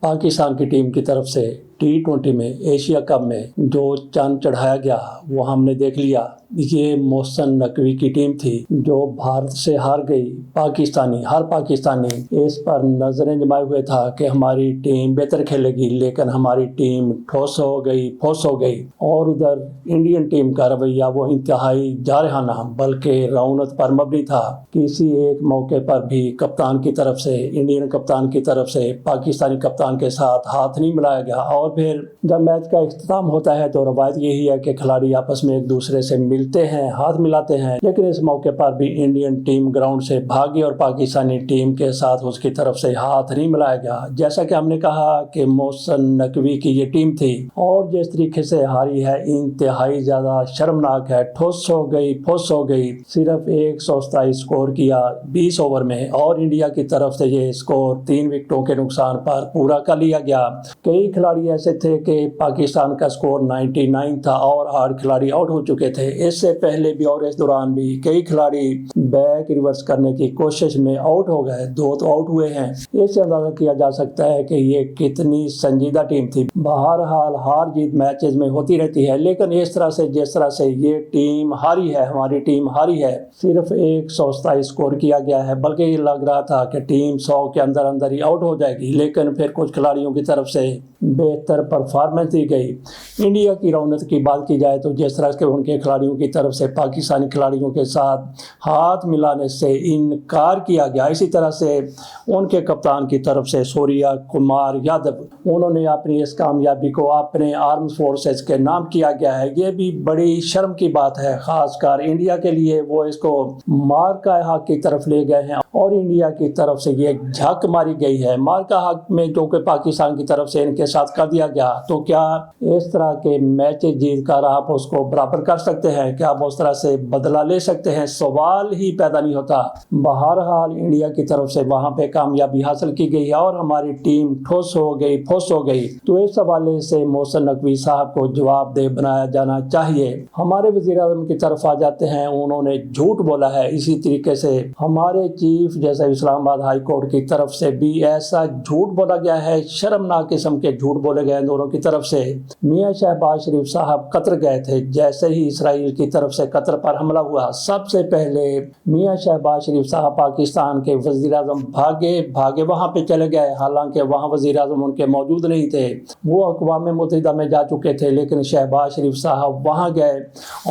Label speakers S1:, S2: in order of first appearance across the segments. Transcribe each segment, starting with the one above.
S1: पाकिस्तान की टीम की तरफ से T20 में एशिया कप में जो चांद चढ़ाया गया वो हमने देख लिया। ये मोहसिन नकवी की टीम थी जो भारत से हार गई। हर पाकिस्तानी इस पर नजरें जमाए हुए था कि हमारी टीम बेहतर खेलेगी, लेकिन हमारी टीम फौस हो गई। और उधर इंडियन टीम का रवैया वो इंतहाई जारहाना बल्कि रौनक पर मबनी था। किसी एक मौके पर भी इंडियन कप्तान की तरफ से पाकिस्तानी कप्तान के साथ हाथ नहीं मिलाया गया। और फिर जब मैच का इख्तिताम होता है तो रवायत यही है कि खिलाड़ी आपस में एक दूसरे से मिलते हैं, हाथ मिलाते हैं, लेकिन इस मौके पर भी इंडियन टीम ग्राउंड से भागी और पाकिस्तानी टीम के साथ उसकी तरफ से हाथ नहीं मिलाया गया। जैसा कि हमने कहा कि मोहसिन नकवी की ये टीम थी और जिस तरीके से हारी है इंतहाई ज्यादा शर्मनाक है। फुस हो गई। सिर्फ 127 स्कोर किया 20 ओवर में और इंडिया की तरफ से ये स्कोर 3 विकेटों के नुकसान पर पूरा कर लिया गया। कई खिलाड़ी ऐसे थे कि पाकिस्तान का स्कोर 99 था और 8 खिलाड़ी आउट हो चुके थे। इससे पहले भी और इस दौरान भी कई खिलाड़ी बैक रिवर्स करने की कोशिश में आउट हो गए। 2 तो आउट हुए हैं। इससे अंदाजा किया जा सकता है कि ये कितनी संजीदा टीम थी। बहरहाल हार जीत मैचेस में होती रहती है, लेकिन जिस तरह से ये टीम हारी है, हमारी टीम हारी है, सिर्फ 127 स्कोर किया गया है। बल्कि ये लग रहा था कि टीम 100 के अंदर ही आउट हो जाएगी, लेकिन फिर कुछ खिलाड़ियों की तरफ से बेहतर परफॉर्मेंस दी गई। इंडिया की रौनक की बात की जाए तो जिस तरह के उनके खिलाड़ियों की तरफ से पाकिस्तानी खिलाड़ियों के साथ हाथ मिलाने से इनकार किया गया, इसी तरह से उनके कप्तान की तरफ से सूर्या कुमार यादव उन्होंने अपनी इस कामयाबी को अपने आर्म फोर्सेस के नाम किया गया है। ये भी बड़ी शर्म की बात है, खासकर इंडिया के लिए। वो इसको मार का हक की तरफ ले गए हैं और इंडिया की तरफ से ये झक मारी गई है। मार का हक में जो कि पाकिस्तान की तरफ से इनके साथ कर दिया गया, तो क्या इस तरह के मैच जीत कर आप उसको बराबर कर सकते हैं? क्या आप उस तरह से बदला ले सकते हैं? सवाल ही पैदा नहीं होता। बहरहाल इंडिया की तरफ से वहां पे कामयाबी हासिल की गई है और हमारी टीम फुस हो गई। तो इस हवाले से मोहसिन नकवी साहब को जवाबदेह बनाया जाना चाहिए। हमारे वजीर आज़म की तरफ आ जाते हैं, उन्होंने झूठ बोला है। इसी तरीके से हमारे चीफ जैसे इस्लामाबाद हाई कोर्ट की तरफ से भी ऐसा झूठ बोला गया है, शर्मनाक किस्म के झूठ बोले गए दोनों की तरफ से। मियां शहबाज शरीफ साहब कतर गए थे। जैसे ही इसराइल की तरफ से कतर पर हमला हुआ, सबसे पहले मियां शहबाज शरीफ साहब पाकिस्तान के वजीर आज़म भागे वहां पे चले गए। हालांकि वहां वजीर आज़म उनके मौजूद नहीं थे, वो अक़वाम मुत्तहिदा में जा चुके थे, लेकिन शहबाज शरीफ साहब वहां गए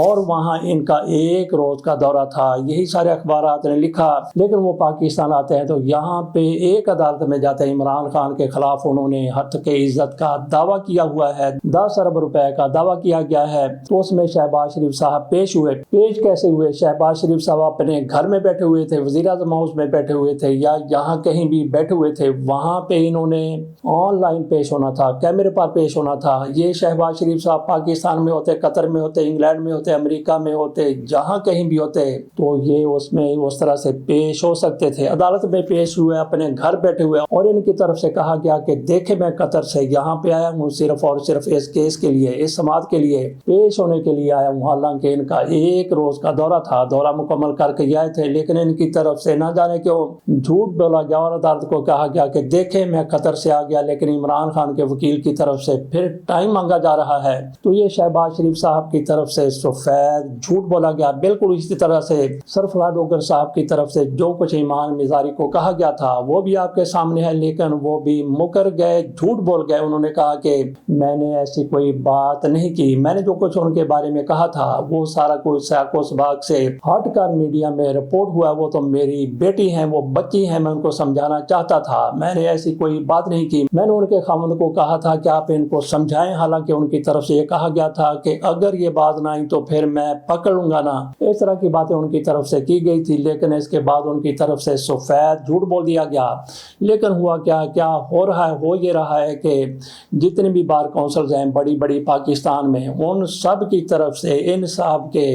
S1: और वहां इनका 1 रोज का दौरा था। यही सारे अखबारात ने लिखा। लेकिन वो पाकिस्तान आते हैं तो यहाँ पे एक अदालत में जाते हैं। इमरान खान के खिलाफ उन्होंने हत्या के इज्जत का दावा किया हुआ है, 10 अरब रुपए का दावा किया गया है। तो उसमें शहबाज शरीफ साहब पेश कैसे हुए? शहबाज शरीफ साहब अपने घर में बैठे हुए थे, वजीर आज़म हाउस में बैठे हुए थे या यहाँ कहीं भी बैठे हुए थे, वहां पे इन्होंने ऑनलाइन पेश होना था, कैमरे पर पेश होना था। ये शहबाज शरीफ साहब पाकिस्तान में होते, कतर में होते, इंग्लैंड में होते, अमेरिका में होते, जहां कहीं भी होते, तो ये उसमें उस तरह से पेश हो सकते थे। अदालत में पेश हुए, अपने घर बैठे हुए, और इनकी तरफ से कहा गया कि देखे मैं कतर से यहाँ पे आया हूँ सिर्फ और सिर्फ इस केस के लिए, इस समाअत के लिए पेश होने के लिए आया हूँ। हालांकि इनका 1 रोज का दौरा था, दौरा मुकम्मल करके आए थे, लेकिन इनकी तरफ से ना जाने क्यों झूठ बोला गया और अदालत को कहा गया कि देखे मैं कतर से आ गया, लेकिन इमरान खान के वकील की तरफ से फिर टाइम मांगा जा रहा है। तो ये शहबाज शरीफ साहब की तरफ से सफेद झूठ बोला गया। बिल्कुल इसी तरह से सरफराज डोगर साहब की तरफ से जो कुछ ईमान मिजारी को कहा गया था वो भी आपके सामने है, लेकिन वो भी मुकर गए, झूठ बोल गए। उन्होंने कहा कि मैंने ऐसी कोई बात नहीं की, मैंने जो कुछ उनके बारे में कहा था वो सारा कुछ साकोस बाग से हटकर मीडिया में रिपोर्ट हुआ। वो तो मेरी बेटी है, वो बच्ची है, मैं उनको समझाना चाहता था, मैंने ऐसी कोई बात नहीं की। मैंने उनके खामद को कहा था कि आप इनको समझाएं। हालांकि उनकी तरफ से ये कहा गया था कि अगर ये बात ना आई तो फिर मैं पकड़ लूंगा ना। इस तरह की बातें उनकी तरफ से की गई थी, लेकिन इसके बाद उनकी तरफ से सफेद झूठ बोल दिया गया। लेकिन हुआ क्या हो रहा है, हो ये रहा है कि जितने भी बार काउंसिल्स हैं बड़ी बड़ी पाकिस्तान में, उन सब की तरफ से इन साहब के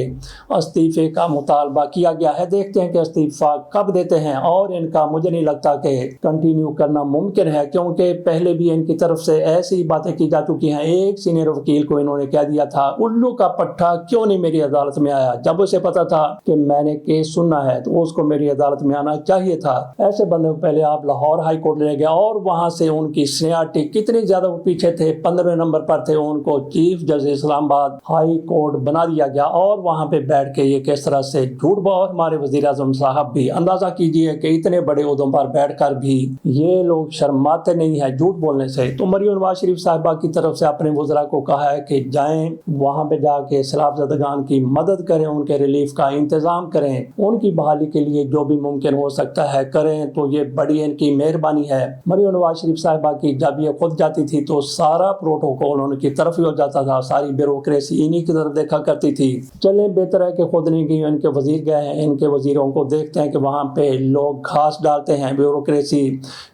S1: इस्तीफे का मुतालबा किया गया है। देखते हैं कि इस्तीफा कब देते हैं, और इनका मुझे नहीं लगता कि कंटिन्यू करना मुमकिन है, क्योंकि पहले भी इनकी तरफ से ऐसी बातें की जा चुकी हैं। एक सीनियर वकील को इन्होंने कह दिया था, उल्लू का पट्टा क्यों नहीं मेरी अदालत में आया, जब उसे पता था कि मैंने केस सुनना है तो उसको मेरी अदालत में आना चाहिए था। ऐसे बंदे को पहले आप लाहौर हाई कोर्ट ले गए, और वहां से उनकी सीनियरिटी कितनी ज्यादा वो पीछे थे, 15वें नंबर पर थे, उनको चीफ जज इस्लामाबाद हाई कोर्ट बना दिया गया, और वहां पे बैठ के ये किस तरह से झूठ बोल। हमारे वजीर आजम साहब भी अंदाजा कीजिए कि इतने बड़े उहदों पर बैठकर भी ये लोग शर्माते नहीं है झूठ बोलने से। तो मरियम नवाज शरीफ साहिबा की तरफ से अपने वज़रा को कहा है कि जाएं वहां पे जाके सैलाब-ज़दगान की मदद करें, उनके रिलीफ का इंतजाम करें, उनकी बहाली के लिए जो भी मुमकिन हो सकता है करें, तो ये बड़ी इनकी मेहरबानी है। मरियम नवाज शरीफ साहिबा की जब ये खुद जाती थी तो सारा प्रोटोकॉल उनकी तरफ ही हो जाता था, सारी ब्यूरोक्रेसी इन्हीं की तरफ देखा करती थी। चले बेहतर है कि खुद नहीं गई, इनके वजीर गए हैं, इनके वजीरों को देखते हैं कि वहाँ पे लोग घास डालते हैं ब्यूरोक्रेसी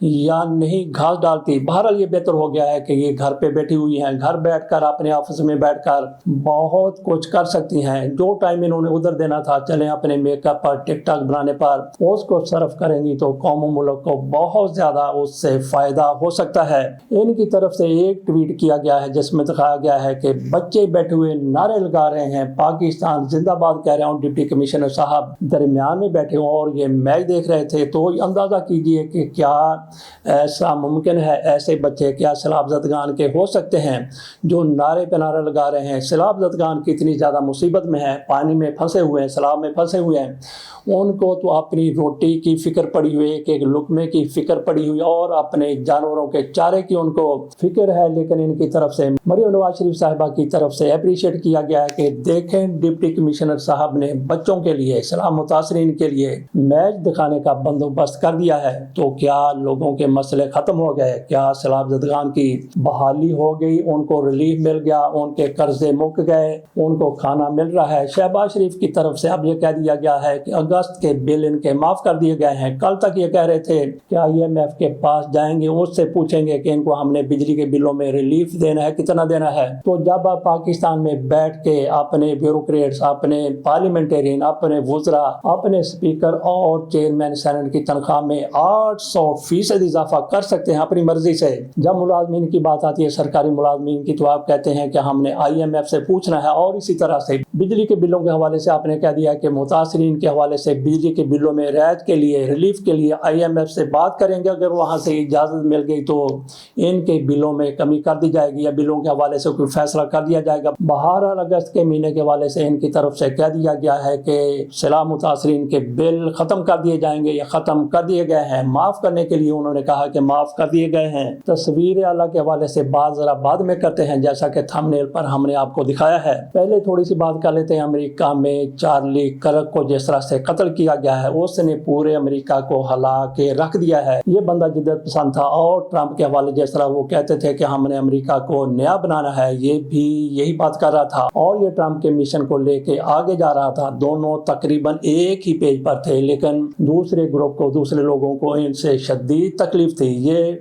S1: या नहीं घास डालती। बहरहाल ये बेहतर हो गया है कि ये घर पे बैठी हुई हैं, घर बैठकर अपने ऑफिस में बैठकर बहुत कुछ कर सकती हैं। जो टाइम इन्होंने उधर देना था चलें अपने मेकअप पर टिकटॉक बनाने पर उसको सर्व करेंगी तो कौम मुल्क को बहुत ज्यादा उससे फायदा हो सकता है। इनकी तरफ से एक ट्वीट किया गया है जिसमें दिखाया गया है कि बच्चे बैठे हुए नारे लगा रहे हैं, पाकिस्तान जिंदाबाद कह रहे हैं, डिप्टी कमिश्नर साहब दरमियान में बैठे हो और ये मैच देख रहे थे। तो अंदाजा कीजिए कि क्या ऐसा मुमकिन है, ऐसे बच्चे क्या सैलाब-ज़दगान के हो सकते हैं जो नारे पे नारे लगा रहे हैं। सैलाब-ज़दगान कितनी ज़्यादा मुसीबत में है, पानी में फंसे हुए हैं, सैलाब में फंसे हुए हैं, उनको तो अपनी रोटी की फिक्र पड़ी हुई है, एक एक लुकमे की फिक्र पड़ी हुई और अपने जानवरों के चारे की उनको फिक्र है। लेकिन इनकी तरफ से मरियम नवाज शरीफ साहिबा की तरफ से अप्रिशिएट किया गया है कि देखें डिप्टी कमिश्नर साहब ने बच्चों के लिए, सैलाब मुतासरीन के लिए मैच दिखाने का बंदोबस्त कर दिया है। तो क्या लोगों के मसले खत्म हो गए, क्या सैलाब-ज़दगान की बहाली हो गई, उनको रिलीफ मिल गया, उनके कर्जे मुक गए, उनको खाना मिल रहा है। शहबाज शरीफ की तरफ से अब यह कह दिया गया है कि अगस्त के बिल इनके माफ कर दिए गए हैं। कल तक ये कह रहे थे कि IMF के पास जाएंगे, उससे पूछेंगे कि इनको हमने बिजली के बिलों में रिलीफ देना है, कितना देना है। तो जब आप पाकिस्तान में बैठ के अपने ब्यूरोक्रेट्स, अपने पार्लियामेंटेरियन, अपने वुज़रा, अपने स्पीकर और चेयरमैन सेनेट की तनख्वाह में 800% इजाफा कर सकते हैं अपनी मर्जी से। जब मुलाजमीन की बात आती है, सरकारी मुलाजमीन की, तो आप कहते हैं कि हमने IMF से पूछना है। और इसी तरह से बिजली के बिलों के हवाले से आपने कह दिया कि मुतासरीन के हवाले से बिजली के बिलों में रियायत के लिए, रिलीफ के लिए IMF से बात करेंगे। अगर वहाँ से इजाज़त मिल गई तो इनके बिलों में कमी कर दी जाएगी या बिलों के हवाले से कोई फैसला कर दिया जाएगा। बहरहाल अगस्त के महीने के हवाले से इनकी तरफ से कह दिया गया है कि सैलाब मुतासरीन के बिल ख़त्म कर दिए जाएंगे या ख़त्म कर दिए गए हैं। माफ़ करने के लिए उन्होंने कहा कि माफ़ कर दिए गए हैं। तस्वीर आला के हवाले से बात ज़रा बाद में करते हैं, जैसा कि थंबनेल पर हमने आपको दिखाया है। पहले थोड़ी सी बात कर लेते हैं अमेरिका में चार्ली कर्क को जिस तरह से कत्ल किया गया है, उसने पूरे अमेरिका को हिला के रख दिया है। ये बंदा जिद्दत पसंद था और ट्रंप के हवाले जिस तरह वो कहते थे कि हमने अमेरिका को नया बनाना है, ये भी यही बात कर रहा था और ये ट्रंप के मिशन को लेके आगे जा रहा था। दोनों तकरीबन एक ही पेज पर थे, लेकिन दूसरे ग्रुप को, दूसरे लोगों को इनसे शदीद तकलीफ थी। ये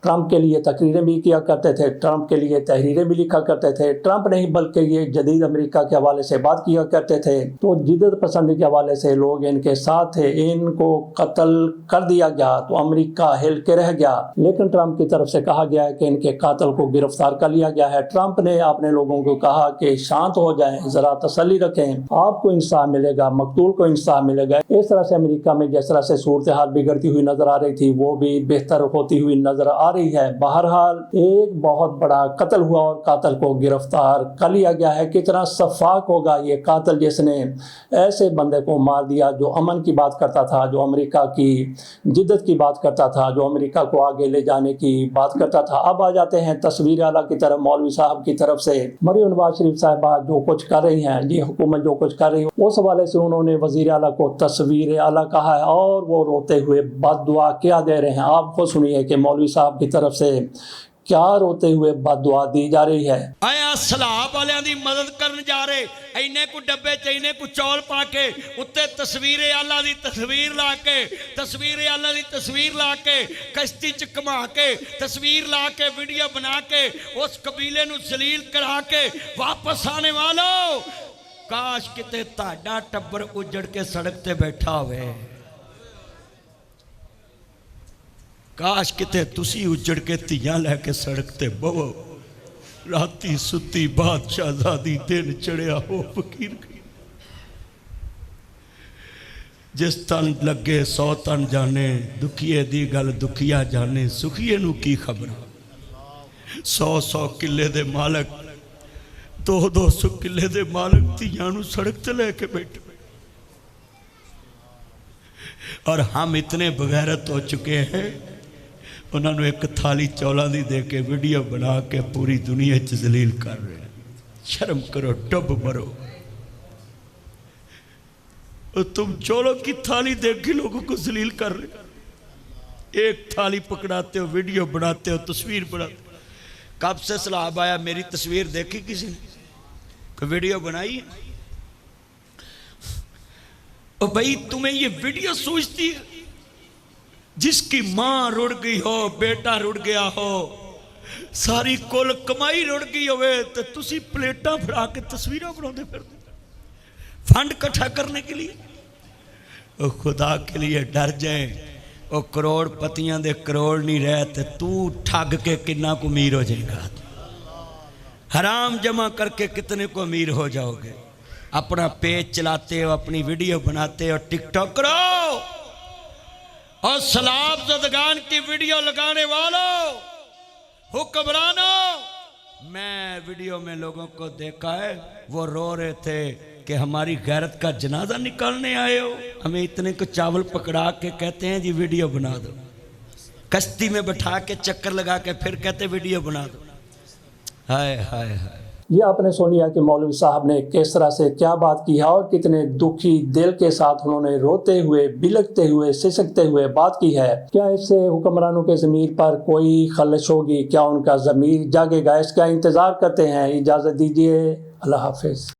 S1: ट्रंप के लिए तकरीरें भी किया करते थे, ट्रंप के लिए तहरीरें भी लिखा करते थे। ट्रंप नहीं बल्कि ये जदीद अमेरिका के हवाले से बात किया करते थे। तो जिद्दत पसंदी के हवाले से लोग इनके साथ थे। इनको कत्ल कर दिया गया तो अमेरिका हिल के रह गया, लेकिन ट्रंप की तरफ से कहा गया है कि इनके कातिल को गिरफ्तार कर लिया गया है। ट्रंप ने अपने लोगों को कहा कि शांत हो जाएं, जरा तसल्ली रखें, आपको इंसाफ मिलेगा, मकतूल को इंसाफ मिलेगा। इस तरह से अमेरिका में जिस तरह से सूरत हाल बिगड़ती हुई नजर आ रही थी, वो भी बेहतर होती हुई नजर आ रही है। बहरहाल एक बहुत बड़ा कत्ल हुआ और कातिल को गिरफ्तार कर लिया गया है। कितना शफाक होगा ये कातिल जिसने ऐसे बंदे को मार दिया जो अमन की बात करता था, जो अमेरिका की जिद्दत की बात करता था, जो अमेरिका को आगे ले जाने की बात करता था। अब आ जाते हैं तस्वीर आला की तरफ। मौलवी साहब की तरफ से मरियम नवाज शरीफ साहिबा जो कुछ कर रही हैं, ये हुकूमत जो कुछ कर रही है, उस हवाले से उन्होंने वजीर आला को तस्वीर आला कहा है और वो रोते हुए बद्दुआ क्या दे रहे हैं। आप खुद सुनिए कि मौलवी साहब की तरफ से کیا روتے ہوئے بددعا دی جا رہی ہے۔
S2: آیا سلاب والیاں دی مدد کرن جا رہے، اینے کو ڈبے چینے کو چول پا کے اتے تصویر اللہ دی تصویر لا کے، تصویر اللہ دی تصویر لا کے، کشتی چکما کے، تصویر لا کے، ویڈیو بنا کے، اس قبیلے نو ذلیل کرا کے واپس آنے والوں، کاش کتے تاڑا ٹبر اجڑ کے سڑک تے بیٹھا ہوئے، کاش کتے تسی اجڑ کے تیاں لے کے سڑک تے بہو، راتی ستی بادشاہ زادی دن چڑھیا ہو فقیر گئی، جس تن لگے 100 تن جانے، دکھیے دی گل دکھیا جانے، سکھیے نو کی خبر، 100 کلے دے مالک، 200 کلے دے مالک تیاں نو سڑک تے لے کے بیٹھے، اور ہم اتنے بغیرت ہو چکے ہیں، انہوں نے ایک تھالی چولا دی دے کے ویڈیو بنا کے پوری دنیا چ ذلیل کر رہے ہیں۔ شرم کرو، ڈب مرو، اور تم چولوں کی تھالی دیکھ کے لوگوں کو ذلیل کر رہے ہیں، ایک تھالی پکڑاتے ہو، ویڈیو بناتے ہو، تصویر بناتے ہو۔ کب سے سلاب آیا میری تصویر دیکھی کسی نے؟ کوئی ویڈیو بنائی ہے؟ اور بھئی تمہیں یہ ویڈیو سوچتی ہے؟ جس کی ماں رڑ گئی ہو، بیٹا رڑ گیا ہو، ساری کل کمائی رڑ گئی ہوئے، تو تسی پلیٹاں بھرا کے تصویریں بنا دے پھر فنڈ کٹھا کرنے کے لیے۔ او خدا کے لیے ڈر جائیں، او کروڑ پتیاں دے کروڑ نہیں رہتے، تو ٹھگ کے کنا کو امیر ہو جائے گا، حرام جمع کر کے کتنے کو امیر ہو جاؤ گے، اپنا پیج چلاتے ہو، اپنی ویڈیو بناتے ہو، ٹک ٹاک کرو، اور سلاب زدگان کی ویڈیو لگانے والوں، حکمرانوں، میں ویڈیو میں لوگوں کو دیکھا ہے، وہ رو رہے تھے کہ ہماری غیرت کا جنازہ نکالنے آئے ہو، ہمیں اتنے کو چاول پکڑا کے کہتے ہیں جی ویڈیو بنا دو، کشتی میں بٹھا کے چکر لگا کے پھر کہتے ویڈیو بنا دو، ہائے ہائے ہائے۔
S1: یہ آپ نے سنیا کہ مولوی صاحب نے کس طرح سے کیا بات کی ہے، اور کتنے دکھی دل کے ساتھ انہوں نے روتے ہوئے، بلکتے ہوئے، سسکتے ہوئے بات کی ہے۔ کیا اس سے حکمرانوں کے ضمیر پر کوئی خلش ہوگی؟ کیا ان کا ضمیر جاگے گا؟ اس کا انتظار کرتے ہیں۔ اجازت دیجیے، اللہ حافظ۔